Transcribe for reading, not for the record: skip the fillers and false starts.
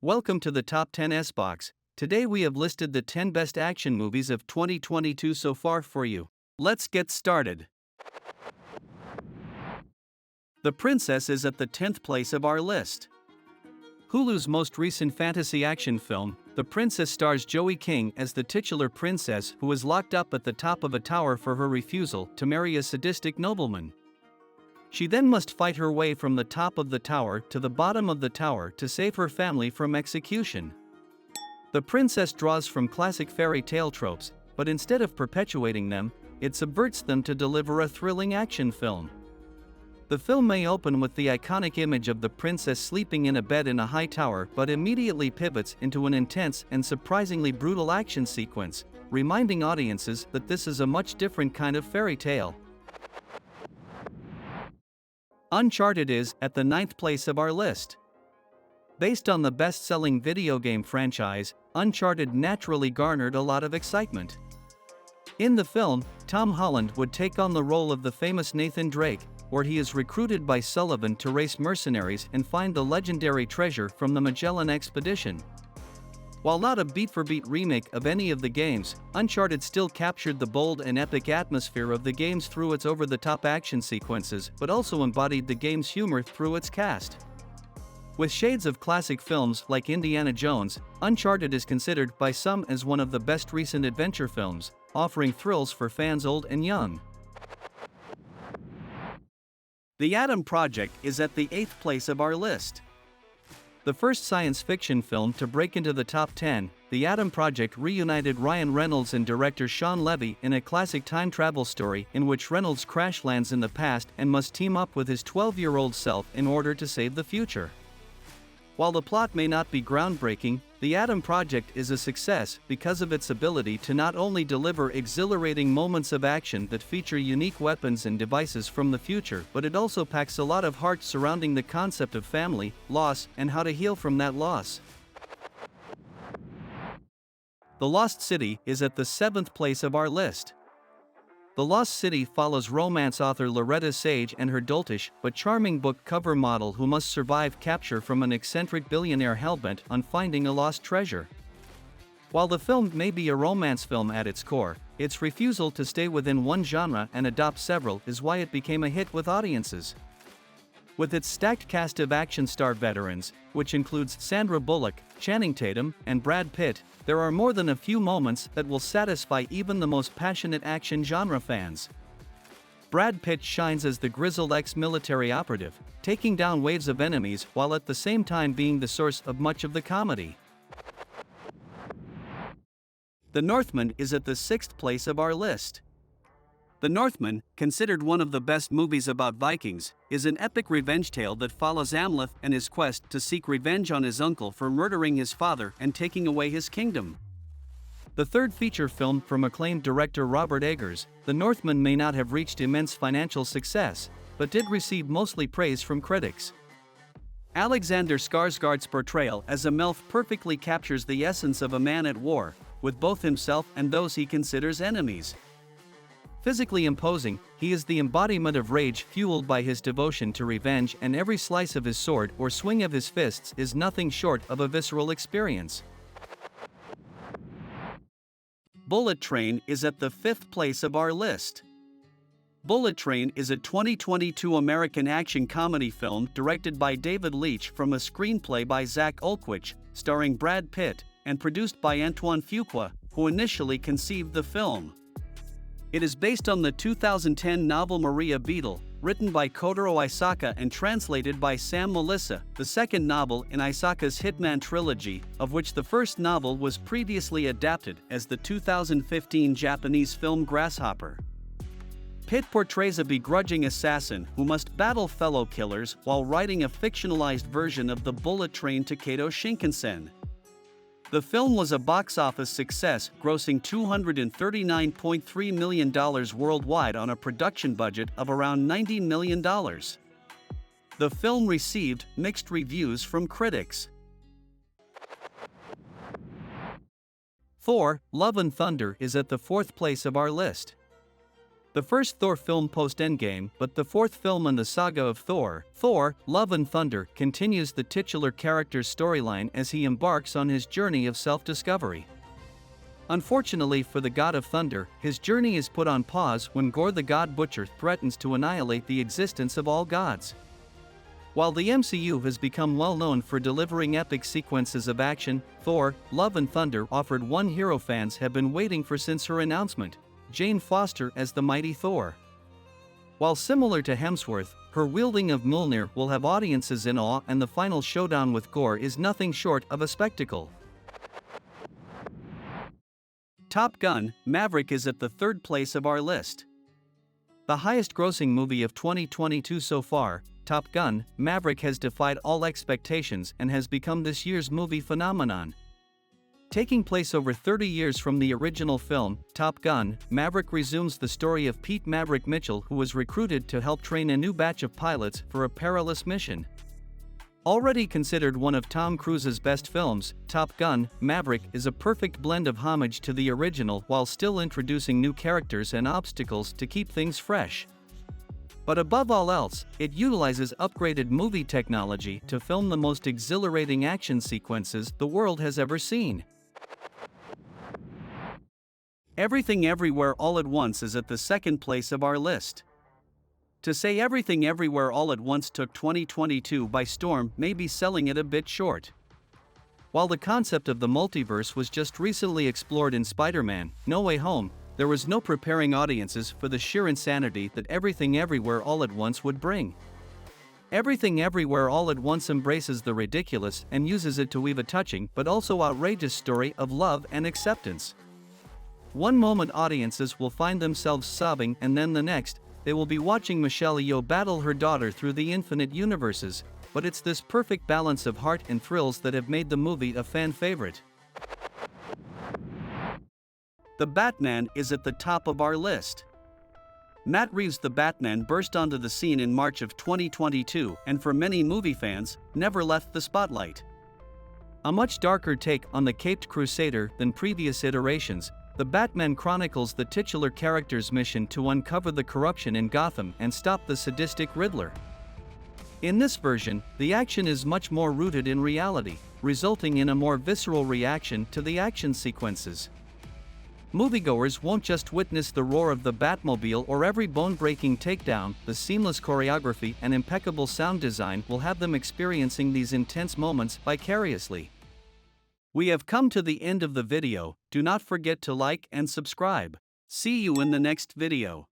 Welcome to the Top 10 S Box. Today we have listed the 10 best action movies of 2022 so far for you. Let's get started. The Princess is at the 10th place of our list. Hulu's most recent fantasy action film, The Princess, stars Joey King as the titular princess who is locked up at the top of a tower for her refusal to marry a sadistic nobleman. She then must fight her way from the top of the tower to the bottom of the tower to save her family from execution. The Princess draws from classic fairy tale tropes, but instead of perpetuating them, it subverts them to deliver a thrilling action film. The film may open with the iconic image of the princess sleeping in a bed in a high tower, but immediately pivots into an intense and surprisingly brutal action sequence, reminding audiences that this is a much different kind of fairy tale. Uncharted is at the 9th place of our list. Based on the best-selling video game franchise, Uncharted naturally garnered a lot of excitement. In the film, Tom Holland would take on the role of the famous Nathan Drake, where he is recruited by Sullivan to race mercenaries and find the legendary treasure from the Magellan expedition. While not a beat-for-beat remake of any of the games, Uncharted still captured the bold and epic atmosphere of the games through its over-the-top action sequences, but also embodied the game's humor through its cast. With shades of classic films like Indiana Jones, Uncharted is considered by some as one of the best recent adventure films, offering thrills for fans old and young. The Adam Project is at the 8th place of our list. The first science fiction film to break into the top 10, The Adam Project reunited Ryan Reynolds and director Shawn Levy in a classic time travel story in which Reynolds crash lands in the past and must team up with his 12-year-old self in order to save the future. While the plot may not be groundbreaking, The Adam Project is a success because of its ability to not only deliver exhilarating moments of action that feature unique weapons and devices from the future, but it also packs a lot of heart surrounding the concept of family, loss, and how to heal from that loss. The Lost City is at the 7th place of our list. The Lost City follows romance author Loretta Sage and her doltish but charming book cover model who must survive capture from an eccentric billionaire hellbent on finding a lost treasure. While the film may be a romance film at its core, its refusal to stay within one genre and adopt several is why it became a hit with audiences. With its stacked cast of action star veterans, which includes Sandra Bullock, Channing Tatum, and Brad Pitt, there are more than a few moments that will satisfy even the most passionate action genre fans. Brad Pitt shines as the grizzled ex-military operative, taking down waves of enemies while at the same time being the source of much of the comedy. The Northman is at the 6th place of our list. The Northman, considered one of the best movies about Vikings, is an epic revenge tale that follows Amleth and his quest to seek revenge on his uncle for murdering his father and taking away his kingdom. The third feature film from acclaimed director Robert Eggers, The Northman may not have reached immense financial success, but did receive mostly praise from critics. Alexander Skarsgård's portrayal as Amelf perfectly captures the essence of a man at war, with both himself and those he considers enemies. Physically imposing, he is the embodiment of rage fueled by his devotion to revenge, and every slice of his sword or swing of his fists is nothing short of a visceral experience. Bullet Train is at the 5th place of our list. Bullet Train is a 2022 American action comedy film directed by David Leitch from a screenplay by Zach Olkwich, starring Brad Pitt, and produced by Antoine Fuqua, who initially conceived the film. It is based on the 2010 novel Maria Beetle, written by Kotaro Isaka and translated by Sam Melissa, the second novel in Isaka's Hitman trilogy, of which the first novel was previously adapted as the 2015 Japanese film Grasshopper. Pitt portrays a begrudging assassin who must battle fellow killers while riding a fictionalized version of the bullet train Tokaido Shinkansen. The film was a box office success, grossing $239.3 million worldwide on a production budget of around $90 million. The film received mixed reviews from critics. Thor: Love and Thunder is at the 4th place of our list. The first Thor film post-Endgame, but the fourth film in the saga of Thor, Thor: Love and Thunder, continues the titular character's storyline as he embarks on his journey of self-discovery. Unfortunately for the God of Thunder, his journey is put on pause when Gorr the God Butcher threatens to annihilate the existence of all gods. While the MCU has become well known for delivering epic sequences of action, Thor: Love and Thunder offered one hero fans have been waiting for since her announcement: Jane Foster as the mighty Thor. While similar to Hemsworth, her wielding of Mjolnir will have audiences in awe, and the final showdown with Gorr is nothing short of a spectacle. Top Gun: Maverick is at the third place of our list. The highest-grossing movie of 2022 so far, Top Gun: Maverick has defied all expectations and has become this year's movie phenomenon. Taking place over 30 years from the original film, Top Gun: Maverick resumes the story of Pete Maverick Mitchell, who was recruited to help train a new batch of pilots for a perilous mission. Already considered one of Tom Cruise's best films, Top Gun: Maverick is a perfect blend of homage to the original while still introducing new characters and obstacles to keep things fresh. But above all else, it utilizes upgraded movie technology to film the most exhilarating action sequences the world has ever seen. Everything Everywhere All at Once is at the second place of our list. To say Everything Everywhere All at Once took 2022 by storm may be selling it a bit short. While the concept of the multiverse was just recently explored in Spider-Man: No Way Home, there was no preparing audiences for the sheer insanity that Everything Everywhere All at Once would bring. Everything Everywhere All at Once embraces the ridiculous and uses it to weave a touching but also outrageous story of love and acceptance. One moment audiences will find themselves sobbing, and then the next, they will be watching Michelle Yeoh battle her daughter through the infinite universes, but it's this perfect balance of heart and thrills that have made the movie a fan favorite. The Batman is at the top of our list. Matt Reeves' The Batman burst onto the scene in March of 2022 and for many movie fans, never left the spotlight. A much darker take on the Caped Crusader than previous iterations, The Batman chronicles the titular character's mission to uncover the corruption in Gotham and stop the sadistic Riddler. In this version, the action is much more rooted in reality, resulting in a more visceral reaction to the action sequences. Moviegoers won't just witness the roar of the Batmobile or every bone-breaking takedown, the seamless choreography and impeccable sound design will have them experiencing these intense moments vicariously. We have come to the end of the video. Do not forget to like and subscribe. See you in the next video.